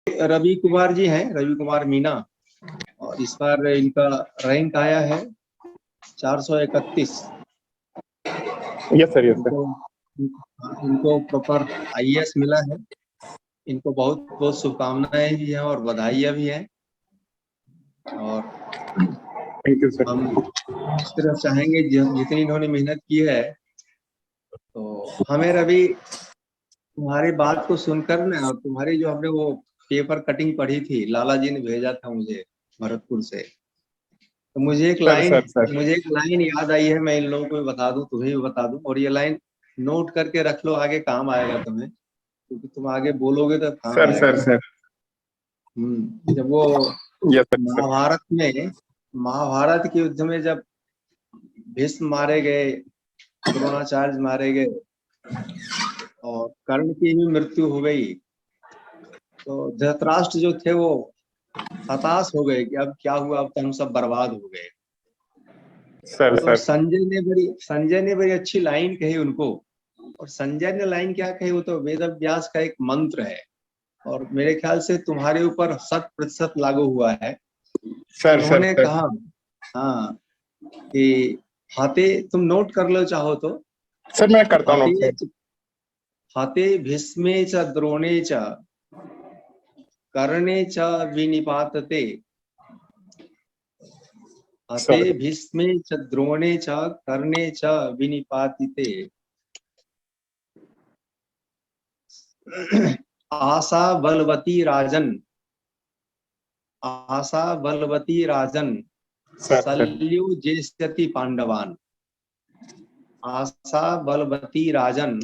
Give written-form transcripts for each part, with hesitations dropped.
रवि कुमार जी हैं, रवि कुमार मीना। और इस बार इनका रैंक आया है 431। यस सर, यस इनको सर। इनको प्रॉपर आईएएस मिला है। इनको बहुत बहुत शुभकामनाएं भी हैं और बधाइयां भी हैं। और थैंक यू सर। हम इस तरह चाहेंगे जितनी इन्होंने मेहनत की है, तो हमें रवि तुम्हारी बात को सुनकर ना, और तुम्हारी जो हमने वो पेपर कटिंग पढ़ी थी, लाला जी ने भेजा था मुझे भरतपुर से, तो सर सर सर मुझे एक लाइन याद आई है। मैं इन लोगों को भी बता दूं, तुम्हें भी बता दूं, और ये लाइन नोट करके रख लो, आगे काम आएगा तुम्हें, क्योंकि तुम आगे बोलोगे तो काम सर आएगा। Sir sir. जब वो यस सर सर। महाभारत के युद्ध में जब भीष्म मारे गए, द्रोणाचार्य मारे गए और कर्ण की भी मृत्यु हो गई, तो धृतराष्ट्र जो थे वो हताश हो गए कि अब क्या हुआ, अब तो हम सब बर्बाद हो गए। सर तो सर। संजय ने बड़ी अच्छी लाइन कही उनको। और संजय ने लाइन क्या कही, वो तो वेद व्यास का एक मंत्र है, और मेरे ख्याल से तुम्हारे ऊपर 100% लागू हुआ है। सर सर उन्होंने सर। कहा, हाँ, कि हाथे, तुम नोट कर लो चाहो तो, सर मैं करता हूँ हाथे नोट सर। हाथे भीष्मे च द्रोणे च कर्णे च विनिपातते। हाथे सर भीष्मे च द्रोणे च कर्णे च विनिपातिते। आशा बलवती राजन, आशा बलवती राजन सर सर। शल्यु जेष्यति पांडवान। आशा बलवती राजन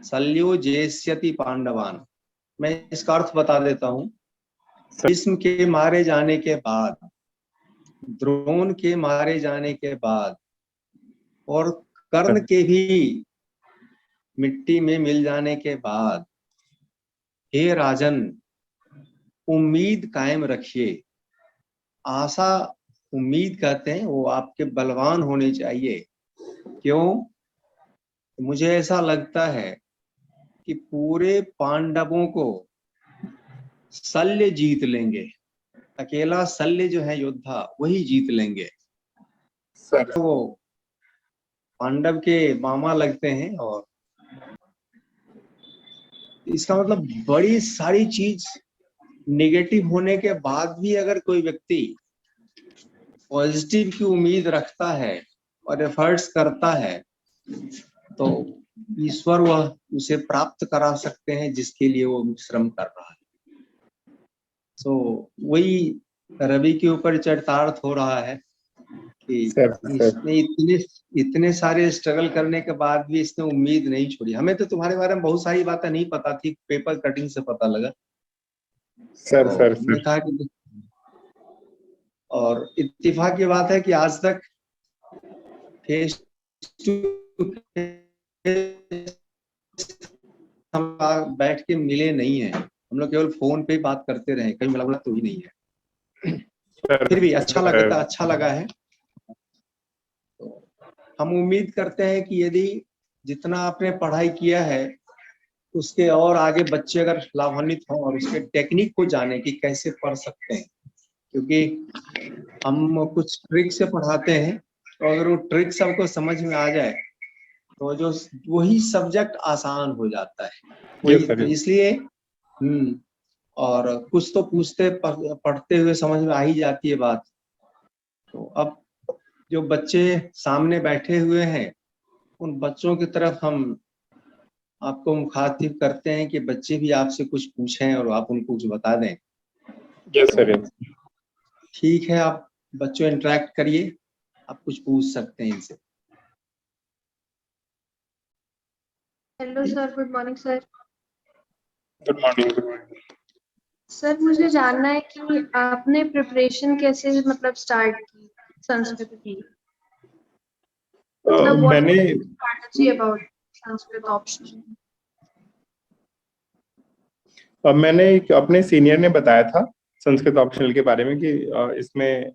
शल्यु जेष्यति पांडवान। मैं इसका अर्थ बता देता हूँ। भीष्म के मारे जाने के बाद, द्रोण के मारे जाने के बाद, और कर्ण के भी मिट्टी में मिल जाने के बाद, हे राजन, उम्मीद कायम रखिए। आशा, उम्मीद कहते हैं, वो आपके बलवान होने चाहिए। क्यों? मुझे ऐसा लगता है कि पूरे पांडवों को शल्य जीत लेंगे। अकेला शल्य जो है योद्धा, वही जीत लेंगे। सर वो पांडव के मामा लगते हैं, और इसका मतलब बड़ी सारी चीज नेगेटिव होने के बाद भी अगर कोई व्यक्ति पॉजिटिव की उम्मीद रखता है और एफर्ट्स करता है, तो ईश्वर वह उसे प्राप्त करा सकते हैं जिसके लिए वो श्रम कर रहा है। सो वही रवि के ऊपर चरितार्थ हो रहा है कि सर सर। इसने इतने इतने सारे स्ट्रगल करने के बाद भी इसने उम्मीद नहीं छोड़ी। हमें तो तुम्हारे बारे में बहुत सारी बातें नहीं पता थी, पेपर कटिंग से पता लगा। सर तो सर हमने सर। कहा कि, और इत्तेफाक की बात है कि आज तक फेस टू हम बैठ के मिले नहीं है। हम लोग केवल फोन पे बात करते रहे, कहीं मुलाकात तो ही नहीं है। फिर भी अच्छा लगा है। तो हम उम्मीद करते हैं कि यदि जितना आपने पढ़ाई किया है, उसके और आगे बच्चे अगर लाभान्वित हों और उसके टेक्निक को जाने कि कैसे पढ़ सकते हैं, क्योंकि हम कुछ ट्रिक से पढ़ाते हैं, तो अगर वो ट्रिक सबको समझ में आ जाए तो जो वही सब्जेक्ट आसान हो जाता है। यस वही सर। तो इसलिए और कुछ तो पूछते पढ़ते हुए समझ में आ ही जाती है बात। तो अब जो बच्चे सामने बैठे हुए हैं, उन बच्चों की तरफ हम आपको मुखातिब करते हैं कि बच्चे भी आपसे कुछ पूछें और आप उनको कुछ बता दें। Yes sir. तो ठीक है, आप बच्चों इंटरेक्ट करिए, आप कुछ पूछ सकते हैं इनसे। Hello sir, good morning sir. Good morning, good morning. Sir मुझे जानना है कि आपने प्रिपरेशन कैसे मतलब स्टार्ट की संस्कृत की, मतलब व्हाट मैंने स्ट्रैटेजी अबाउट संस्कृत ऑप्शन। मैंने एक अपने सीनियर ने बताया था संस्कृत ऑप्शनल के बारे में कि इसमें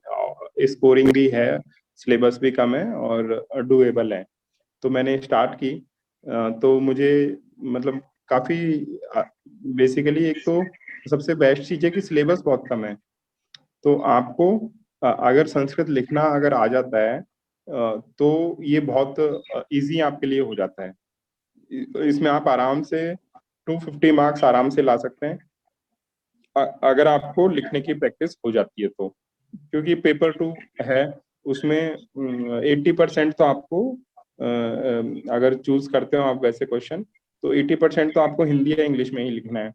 स्कोरिंग भी है, सिलेबस भी कम है और डुएबल है। तो मैंने स्टार्ट की। तो मुझे मतलब काफी बेसिकली एक तो सबसे बेस्ट चीज है कि सिलेबस बहुत कम है। तो आपको अगर संस्कृत लिखना अगर आ जाता है तो ये बहुत इजी आपके लिए हो जाता है। इसमें आप आराम से 250 मार्क्स आराम से ला सकते हैं अगर आपको लिखने की प्रैक्टिस हो जाती है तो। क्योंकि पेपर 2 है, उसमें 80% तो आपको अगर चूज करते हो आप वैसे क्वेश्चन, तो 80% तो आपको हिंदी या इंग्लिश में ही लिखना है।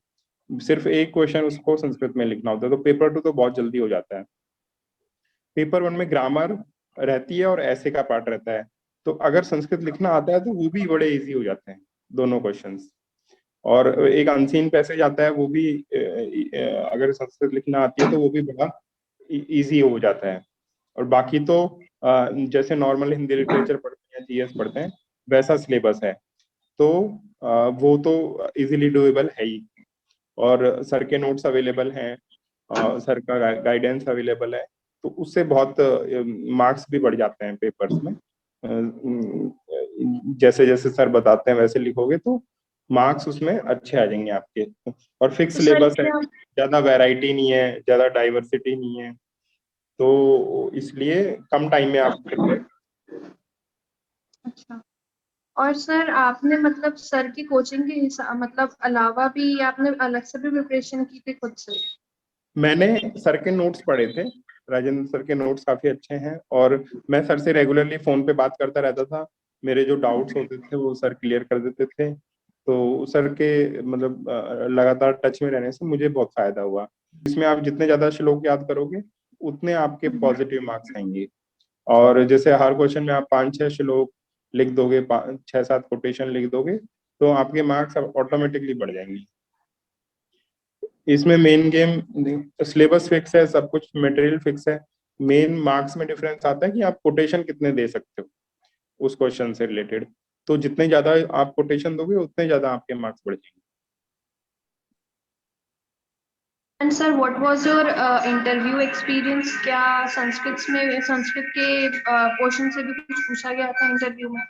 सिर्फ एक क्वेश्चन उसको संस्कृत में लिखना होता है, तो पेपर 2 तो बहुत जल्दी हो जाता है। पेपर 1 में ग्रामर रहती है और ऐसे का पार्ट रहता है। तो अगर संस्कृत लिखना आता है तो वो भी बड़े इजी हो जाते हैं दोनों क्वेश्चंस। और एक अनसीन पैसेज आता है, वो भी अगर संस्कृत लिखना आती है तो वो भी बड़ा इजी हो जाता है। और बाकी तो जैसे नॉर्मल हिंदी लिटरेचर पढ़ते हैं, जीएस पढ़ते हैं, वैसा सिलेबस है। तो वो तो इजीली डुएबल है ही। और सर के नोट्स अवेलेबल हैं, सर का गाइडेंस अवेलेबल है, तो उससे बहुत मार्क्स भी बढ़ जाते हैं पेपर्स में। जैसे जैसे सर बताते हैं वैसे लिखोगे तो मार्क्स उसमें अच्छे आ जाएंगे आपके। और फिक्स तो सर सिलेबस है, क्या, ज्यादा वैरायटी नहीं है, ज्यादा डाइवर्सिटी नहीं है, तो इसलिए कम टाइम में आप कर ले। अच्छा, और सर आपने मतलब सर की कोचिंग के हिसाब मतलब अलावा भी आपने अलग से भी प्रिपरेशन की थी खुद से? मैंने सर के नोट्स पढ़े थे, राजेंद्र सर के नोट्स काफी अच्छे हैं, और मैं सर से रेगुलरली फोन पे बात करता रहता था। मेरे जो डाउट्स होते थे वो सर क्लियर कर देते थे। तो सर के मतलब लगातार टच में रहने से मुझे बहुत फायदा हुआ। इसमें आप जितने ज्यादा श्लोक याद करोगे उतने आपके पॉजिटिव मार्क्स आएंगे। और जैसे हर क्वेश्चन में आप 5-6 श्लोक लिख दोगे, 6-7 कोटेशन लिख दोगे, तो आपके मार्क्स ऑटोमेटिकली बढ़ जाएंगे। इसमें मेन गेम सिलेबस फिक्स है, सब कुछ मटेरियल फिक्स है। मेन मार्क्स में डिफरेंस आता है कि आप कोटेशन कितने दे सकते हो उस क्वेश्चन से रिलेटेड। तो जितने ज्यादा आप कोटेशन दोगे उतने ज्यादा आपके मार्क्स बढ़ जाएंगे। And sir what was your interview experience? क्या संस्कृत के पोर्शन से भी कुछ पूछा गया था इंटरव्यू में?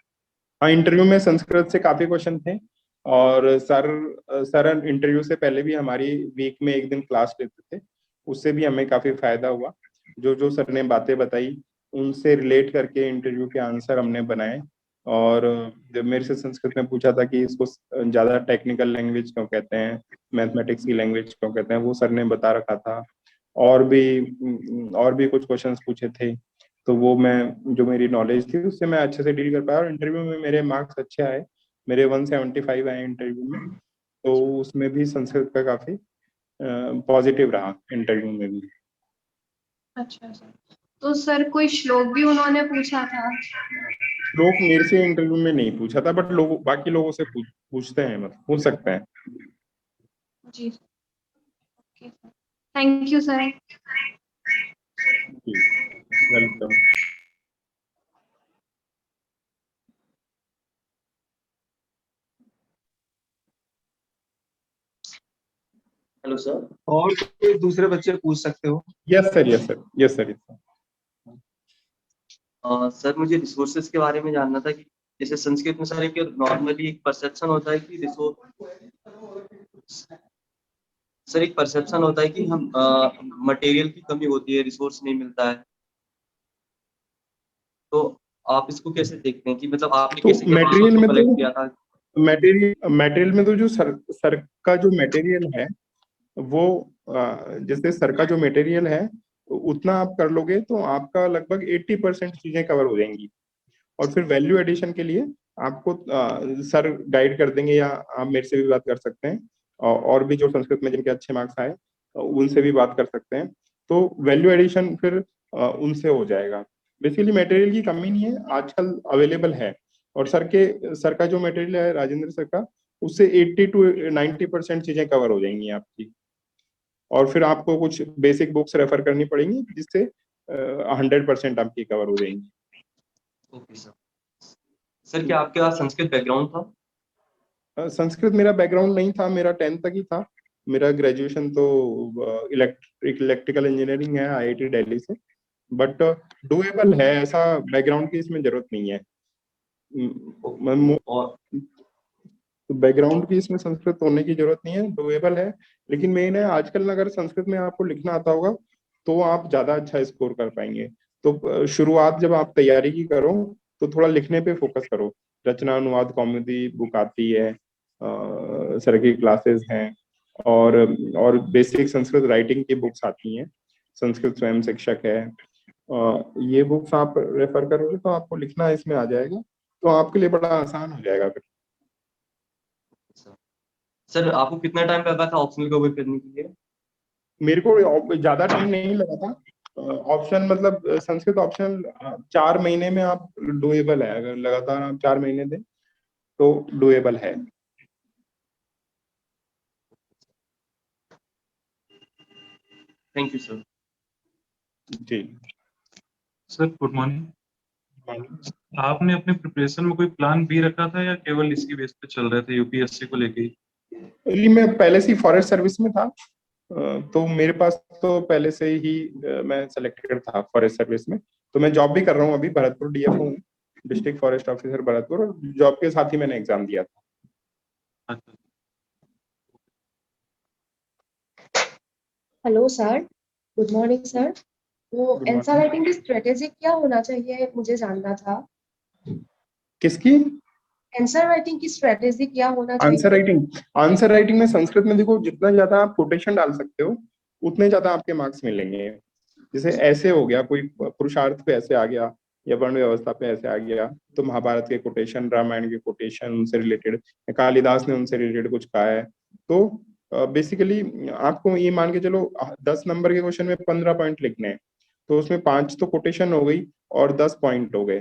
हाँ, इंटरव्यू में संस्कृत से काफी क्वेश्चन थे। और सर इंटरव्यू से पहले भी हमारी वीक में एक दिन क्लास लेते थे, उससे भी हमें काफी फायदा हुआ। जो जो सर ने बातें बताई उनसे रिलेट करके इंटरव्यू के आंसर हमने बनाए। और जब मेरे से संस्कृत में पूछा था कि इसको ज्यादा टेक्निकल लैंग्वेज क्यों कहते हैं, मैथमेटिक्स की लैंग्वेज क्यों कहते हैं, वो सर ने बता रखा था। और भी कुछ क्वेश्चंस पूछे थे, तो वो मैं जो मेरी नॉलेज थी उससे मैं अच्छे से डील कर पाया, और इंटरव्यू में मेरे मार्क्स अच्छे आए। मेरे 175 आए इंटरव्यू में। तो उसमें भी संस्कृत का काफी पॉजिटिव रहा इंटरव्यू में भी। अच्छा सर, तो सर कोई श्लोक भी उन्होंने पूछा था? लोग मेरे से इंटरव्यू में नहीं पूछा था, बट लोग बाकी लोगों से पूछते हैं, मतलब पूछ सकते हैं। जी, okay sir, thank you sir. Welcome. Hello sir, और कोई दूसरे बच्चे पूछ सकते हो? Yes sir, yes sir, yes sir, yes sir. Sir मुझे रिसोर्सेज के बारे में जानना था कि जैसे संस्कृत में सर एक नॉर्मली एक परसेप्शन होता है कि सर एक परसेप्शन होता है कि हम मटेरियल की कमी होती है, रिसोर्स नहीं मिलता है। तो आप इसको कैसे देखते हैं कि मतलब आपने तो कैसे क्या मटेरियल रिसोर्स को में कलेक्ट किया था? मटेरियल में तो जो सर का जो मटेरियल है वो जैसे सर का जो मटेरियल है उतना आप कर लोगे तो आपका लगभग 80% चीजें कवर हो जाएंगी। और फिर वैल्यू एडिशन के लिए आपको सर गाइड कर देंगे, या आप मेरे से भी बात कर सकते हैं। और भी जो संस्कृत में जिनके अच्छे मार्क्स आए उनसे भी बात कर सकते हैं। तो वैल्यू एडिशन फिर उनसे हो जाएगा। बेसिकली मटेरियल की कमी नहीं है, आजकल अवेलेबल है। और सर का जो मटेरियल है राजेंद्र सर का, उससे 80 to 90% चीजें कवर हो जाएंगी आपकी। और फिर आपको कुछ बेसिक बुक्स रेफर करनी पड़ेंगी जिससे 100% आपकी कवर हो जाएंगी। Okay sir. सर क्या आपके पास संस्कृत बैकग्राउंड था? संस्कृत मेरा बैकग्राउंड नहीं था, मेरा 10th तक ही था। मेरा ग्रेजुएशन तो इलेक्ट्रिकल इंजीनियरिंग है आईआईटी दिल्ली से। बट डुएबल है, ऐसा बैकग्राउंड की इसमें जरूरत नहीं है। और बैकग्राउंड की इसमें संस्कृत होने की जरूरत नहीं है, डुएबल है। लेकिन मेन है आजकल अगर संस्कृत में आपको लिखना आता होगा तो आप ज्यादा अच्छा स्कोर कर पाएंगे। तो शुरुआत जब आप तैयारी की करो तो थोड़ा लिखने पे फोकस करो। रचना अनुवाद कौमुदी बुक आती है, सर की क्लासेस हैं, और बेसिक संस्कृत राइटिंग की बुक्स आती हैं, संस्कृत स्वयं शिक्षक है। ये बुक्स आप रेफर करोगे तो आपको लिखना इसमें आ जाएगा, तो आपके लिए बड़ा आसान हो जाएगा फिर। सर आपको कितना टाइम लगा था ऑप्शनल कवर करने के लिए? मेरे को ज्यादा टाइम नहीं लगा था। ऑप्शन मतलब संस्कृत ऑप्शनल 4 महीने में आप डुएबल है, अगर लगातार आप 4 महीने दें तो डुएबल है। Thank you sir. जी सर गुड मॉर्निंग। आपने अपने प्रिपरेशन में कोई प्लान बी रखा था या केवल इसी बेस पे चल रहे थे यूपीएससी को लेके? मैं पहले से ही फॉरेस्ट सर्विस में था, तो मेरे पास तो पहले से ही मैं सेलेक्टेड था फॉरेस्ट सर्विस में। तो मैं जॉब भी कर रहा हूँ अभी, भरतपुर डीएफओ हूँ, डिस्ट्रिक्ट फॉरेस्ट ऑफिसर भरतपुर, और जॉब के साथ ही मैंने एग्जाम दिया था। अच्छा। Hello sir, good morning sir. वो Good आंसर morning. राइटिंग की स्ट्रेटेजी क्या होना चाहिए, मुझे जानना था। किसकी? आंसर राइटिंग की स्ट्रेटेजी क्या होना आंसर चाहिए? राइटिंग में संस्कृत में देखो, जितना ज्यादा आप कोटेशन डाल सकते हो उतने ज्यादा आपके मार्क्स मिलेंगे। जैसे ऐसे हो गया, कोई पुरुषार्थ पे ऐसे आ गया या वर्ण व्यवस्था पे ऐसे आ गया, तो महाभारत के कोटेशन, रामायण के कोटेशन उनसे रिलेटेड, कालिदास ने उनसे रिलेटेड कुछ कहा है, तो बेसिकली आपको ये मान के चलो 10 नंबर के क्वेश्चन में 15 पॉइंट लिखने हैं, तो उसमें 5 तो कोटेशन हो गई और 10 पॉइंट हो गए।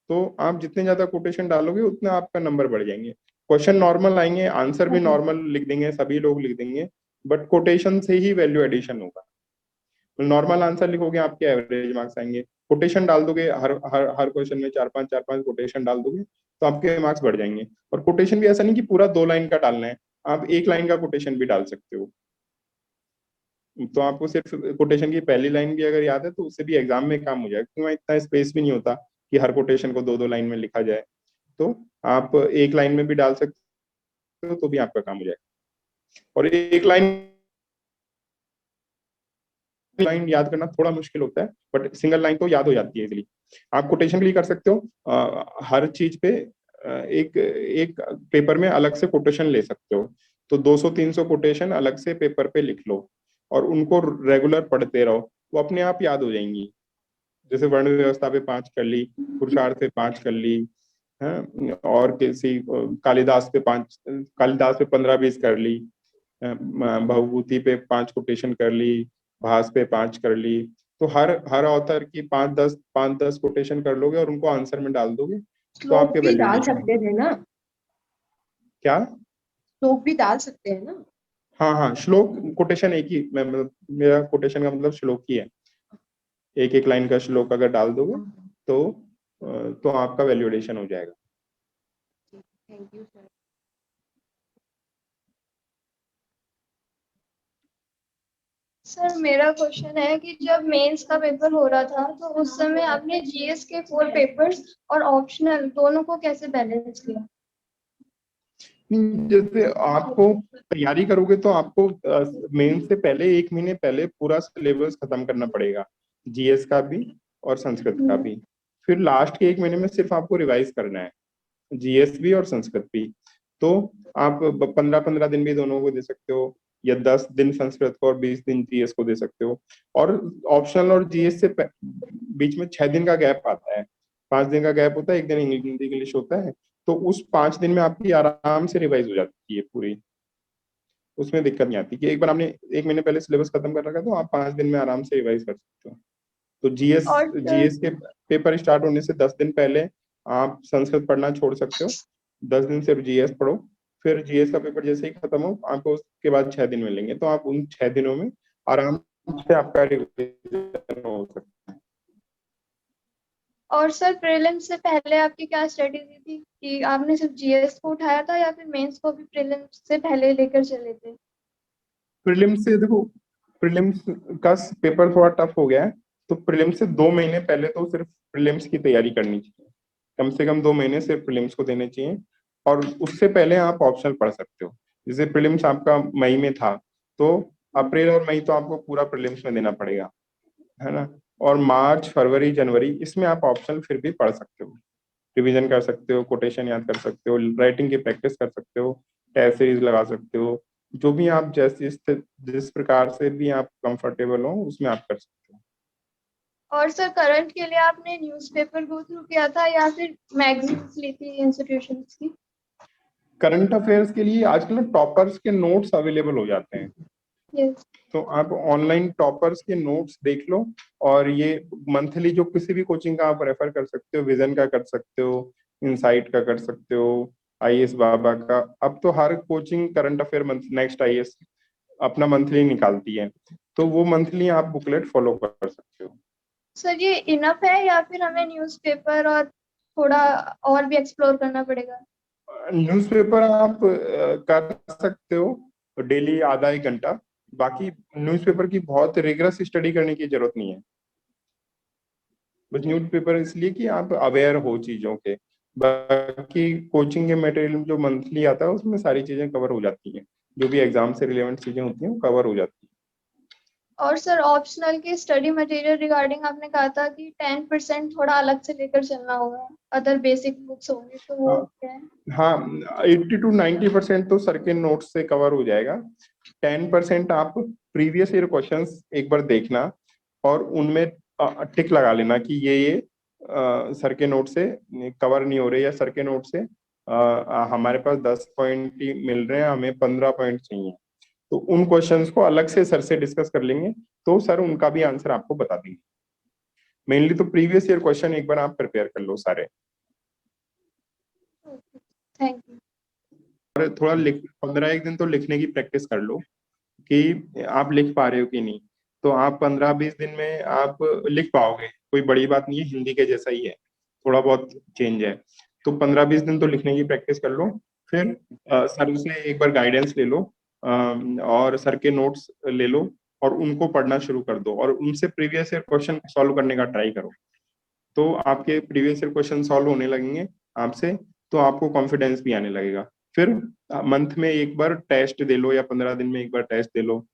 तो आप जितने ज्यादा कोटेशन डालोगे उतना आपका नंबर बढ़ जाएंगे। क्वेश्चन नॉर्मल आएंगे, आंसर भी नॉर्मल लिख देंगे, सभी लोग लिख देंगे, बट कोटेशन से ही वैल्यू एडिशन होगा। नॉर्मल आंसर लिखोगे आपके एवरेज मार्क्स आएंगे, कोटेशन डाल दोगे हर क्वेश्चन में 4-5 कोटेशन डाल दोगे तो आपके मार्क्स बढ़ जाएंगे। और कोटेशन भी ऐसा नहीं कि पूरा 2 लाइन का डालना है, आप 1 लाइन का कोटेशन भी डाल सकते हो। तो आपको सिर्फ कोटेशन की पहली लाइन भी अगर याद है तो उससे भी एग्जाम में काम हो जाएगा, क्योंकि इतना स्पेस भी नहीं होता कि हर कोटेशन को 2-2 लाइन में लिखा जाए। तो आप 1 लाइन में भी डाल सकते हो तो भी आपका काम हो जाएगा। और 1 लाइन याद करना थोड़ा मुश्किल होता है, बट सिंगल लाइन तो याद हो जाती है इजीली। आप कोटेशन के लिए कर सकते हो, हर चीज पे एक एक पेपर में अलग से कोटेशन ले सकते हो, तो 200-300 कोटेशन अलग से पेपर पे लिख लो और उनको रेगुलर पढ़ते रहो, वो अपने आप याद हो जाएंगी। जैसे वर्ण व्यवस्था पे 5 कर ली, पुरुषार्थ पे 5 कर ली है, और किसी कालिदास पे 15-20 कर ली, भवभूति पे 5 कोटेशन कर ली, भास पे 5 कर ली। तो हर ऑथर की 5-10 कोटेशन कर लोगे और उनको आंसर में डाल दोगे तो श्लोक आपके भी डाल वैल्यूएशन सकते थे ना? क्या? श्लोक भी डाल सकते हैं ना? हाँ, श्लोक कोटेशन एक ही, मतलब मेरा कोटेशन का मतलब श्लोक ही है, एक एक लाइन का श्लोक अगर डाल दोगे तो आपका वैल्यूएशन हो जाएगा। Thank you sir. सर मेरा क्वेश्चन है कि जब मेंस का पेपर हो रहा था तो उस समय आपने जीएस के 4 पेपर्स और ऑप्शनल दोनों को कैसे बैलेंस किया? जैसे आपको तैयारी करोगे तो आपको मेन से पहले 1 महीने पहले पूरा सिलेबस खत्म करना पड़ेगा, जीएस का भी और संस्कृत का भी। फिर लास्ट के 1 महीने में सिर्फ आपको रिवाइज करना है, जीएस भी और संस्कृत भी। तो आप 15-15 दिन भी दोनों को दे सकते हो, या 10 दिन संस्कृत को और 20 दिन जीएस को दे सकते हो। और ऑप्शनल और जीएस से बीच में 6 दिन का गैप आता है, 5 दिन का गैप होता है, 1 दिन इंग्लिश होता है, तो उस 5 दिन में आपकी आराम से रिवाइज हो जाती है पूरी, उसमें दिक्कत नहीं आती कि एक बार आपने 1 महीने पहले सिलेबस खत्म कर रखा है तो आप 5 दिन में आराम से रिवाइज कर सकते हो। तो जीएस और जीएस के पेपर स्टार्ट होने से 10 दिन पहले आप संस्कृत पढ़ना छोड़ सकते हो, 10 दिन सिर्फ जीएस पढ़ो, फिर जीएस का पेपर जैसे ही खत्म हो आपको उसके बाद 6 दिन मिलेंगे, तो आप उन 6 दिनों में आराम से आपका रिवीजन हो सकता है। और सर प्रीलिम्स से पहले आपकी क्या स्ट्रेटेजी थी कि आपने सिर्फ जीएस को उठाया था या फिर मेंस को भी प्रीलिम्स से पहले लेकर चले थे? प्रीलिम्स से देखो, प्रीलिम्स का पेपर थोड़ा टफ हो गया है, तो प्रीलिम्स से 2 महीने पहले तो सिर्फ प्रीलिम्स की तैयारी करनी चाहिए, कम से कम 2 महीने सिर्फ प्रीलिम्स को देने चाहिए। और उससे पहले आप ऑप्शनल पढ़ सकते हो। जैसे प्रीलिम्स आपका मई में था तो अप्रैल और मई तो आपको पूरा प्रीलिम्स में देना पड़ेगा, है ना। और मार्च, फरवरी, जनवरी इसमें आप ऑप्शनल फिर भी पढ़ सकते हो, रिवीजन कर सकते हो, कोटेशन याद कर सकते हो, राइटिंग की प्रैक्टिस कर सकते हो, टेस्ट सीरीज लगा सकते हो, जो भी आप जिस प्रकार से भी आप कंफर्टेबल हो उसमें आप कर सकते हो। और सर करंट के लिए आपने न्यूज़पेपर गो थ्रू किया था या फिर मैगजीन्स ली थी इंस्टीट्यूशंस की? करंट अफेयर्स के लिए आजकल ना टॉपर्स के नोट्स अवेलेबल हो जाते हैं, यस। तो आप ऑनलाइन टॉपर्स के नोट्स देख लो, और ये मंथली जो किसी भी कोचिंग का आप रेफर कर सकते हो, विजन का कर सकते हो, इनसाइट का कर सकते हो, आईएएस बाबा का। अब तो हर coaching current affair next IAS अपना मंथली निकालती है, तो वो मंथली आप बुकलेट फॉलो कर सकते हो। सर ये इनफ है या फिर हमें न्यूज़पेपर और थोड़ा और भी एक्सप्लोर करना पड़ेगा? न्यूज़पेपर आप कर सकते हो डेली आधा एक घंटा, बाकी न्यूज़पेपर की बहुत रिगरस स्टडी करने की जरूरत नहीं है। बस न्यूज़पेपर इसलिए कि आप अवेयर हो चीजों के, बाकी कोचिंग के मटेरियल जो मंथली आता है उसमें सारी चीजें कवर हो जाती हैं, जो भी एग्जाम से रिलेवेंट चीजें होती हैं वो कवर हो जाती हैं। और सर ऑप्शनल के स्टडी मटेरियल रिगार्डिंग आपने कहा था कि 10% थोड़ा अलग से लेकर चलना होगा, अदर बेसिक बुक्स होंगी, तो वो क्या है? हाँ, 80 to 90% तो सर के नोट्स से कवर हो जाएगा। 10% आप प्रीवियस ईयर क्वेश्चंस एक बार देखना और उनमें टिक लगा लेना कि ये सर के नोट से कवर नहीं हो रहे, या सर के नोट से हमारे पास 10 पॉइंट ही मिल रहे हैं, हमें 15 पॉइंट चाहिए। तो उन क्वेश्चंस को अलग से सर से डिस्कस कर लेंगे, तो सर उनका भी आंसर आपको बता देंगे। मेनली तो प्रीवियस ईयर क्वेश्चन एक बार आप प्रिपेयर कर लो सारे। Thank you. और थोड़ा 15 एक दिन तो लिखने की प्रैक्टिस कर लो कि आप लिख पा रहे हो कि नहीं, तो आप 15-20 दिन में आप लिख पाओगे, कोई बड़ी बात नहीं है, हिंदी के जैसा ही है, थोड़ा बहुत चेंज है। तो 15-20 दिन तो लिखने की प्रैक्टिस कर लो, फिर सर से एक बार गाइडेंस ले लो, और सर के नोट्स ले लो और उनको पढ़ना शुरू कर दो, और उनसे प्रीवियस ईयर क्वेश्चन सॉल्व करने का ट्राई करो। तो आपके प्रीवियस ईयर क्वेश्चन सॉल्व होने लगेंगे आपसे, तो आपको कॉन्फिडेंस भी आने लगेगा। फिर मंथ में एक बार टेस्ट दे लो या 15 दिन में एक बार टेस्ट दे लो।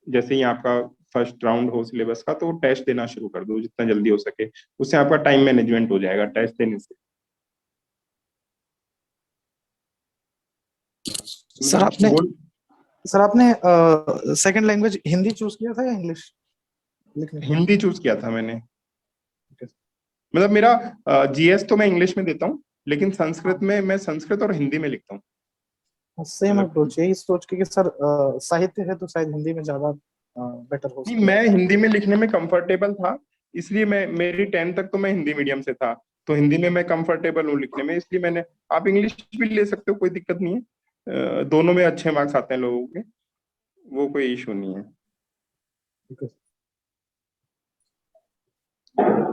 जैसे ही आपका फर्स्ट राउंड हो सिलेबस का, तो टेस्ट देना शुरू कर दो जितना जल्दी हो सके, उससे आपका टाइम मैनेजमेंट हो जाएगा टेस्ट देने से। सर आपने सेकंड लैंग्वेज हिंदी चूज किया था या इंग्लिश लिखने? हिंदी चूज किया था मैंने। मतलब मेरा जीएस तो मैं इंग्लिश में देता हूँ, लेकिन संस्कृत में मैं संस्कृत और हिंदी में लिखता हूँ। सेम अप्रोच है, इस सोच के कि सर साहित्य है तो शायद हिंदी में ज्यादा बेटर हो नहीं, सकता है। मैं हिंदी में लिखने में कंफर्टेबल था, इसलिए मेरी 10th तक तो मैं हिंदी मीडियम से था, तो हिंदी में मैं कंफर्टेबल हूँ लिखने में, इसलिए मैंने। आप इंग्लिश भी ले सकते हो, कोई दिक्कत नहीं है, दोनों में अच्छे मार्क्स आते हैं लोगों के, वो कोई इशू नहीं है।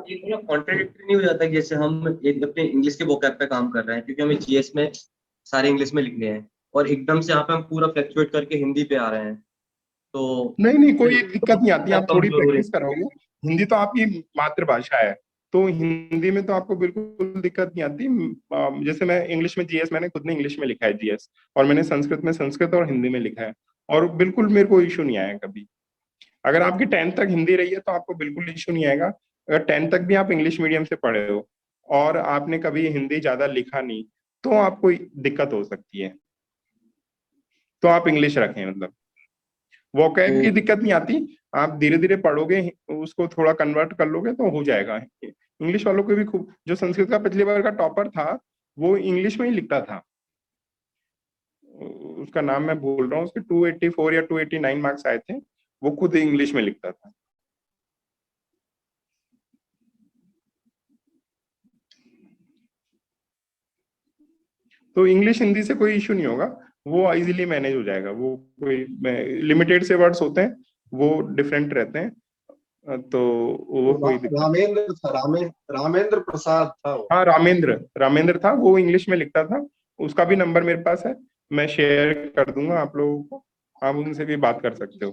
ये थोड़ा कॉन्ट्राडिक्टरी नहीं हो जाता कि जैसे हम एक अपने इंग्लिश के वोकैब पे काम कर रहे हैं क्योंकि हमें जीएस में सारे इंग्लिश में लिखने हैं, और एकदम से यहाँ पे हम पूरा फ्लक्चुएट करके हिंदी पे आ रहे हैं, तो नहीं, कोई दिक्कत नहीं आती, आप थोड़ी कमजोर हो रही प्रैक्टिस करोगे। हिंदी तो आपकी मातृभाषा है, तो हिंदी में तो आपको बिल्कुल दिक्कत नहीं आती। जैसे मैं इंग्लिश में जीएस, मैंने खुद ने इंग्लिश में लिखा है जीएस, और मैंने संस्कृत में संस्कृत और हिंदी में लिखा है, और बिल्कुल मेरे को इशू नहीं आया कभी। अगर आपकी 10th तक हिंदी रही है तो आपको बिल्कुल इशू नहीं आएगा। अगर 10th तक भी आप इंग्लिश मीडियम से पढ़े हो और आपने कभी हिंदी ज्यादा लिखा नहीं, तो आपको दिक्कत हो सकती है, तो आप इंग्लिश रखें। मतलब वोकैब की दिक्कत नहीं आती, आप धीरे धीरे पढ़ोगे, उसको थोड़ा कन्वर्ट कर लोगे तो हो जाएगा। इंग्लिश वालों को भी खूब, जो संस्कृत का पिछली बार का टॉपर था वो इंग्लिश में ही लिखता था, उसका नाम मैं भूल रहा हूँ, उसके 284 या 289 मार्क्स आए थे, वो खुद इंग्लिश में लिखता था। तो इंग्लिश हिंदी से कोई इशू नहीं होगा, वो इजीली मैनेज हो जाएगा। वो कोई लिमिटेड से वर्ड्स होते हैं, वो डिफरेंट रहते हैं, तो वो कोई रामेंद्र था, रामेंद्र प्रसाद था वो। हाँ, रामेंद्र था, वो इंग्लिश में लिखता था। उसका भी नंबर मेरे पास है, मैं शेयर कर दूंगा आप लोगों को, आप उनसे भी बात कर सकते हो।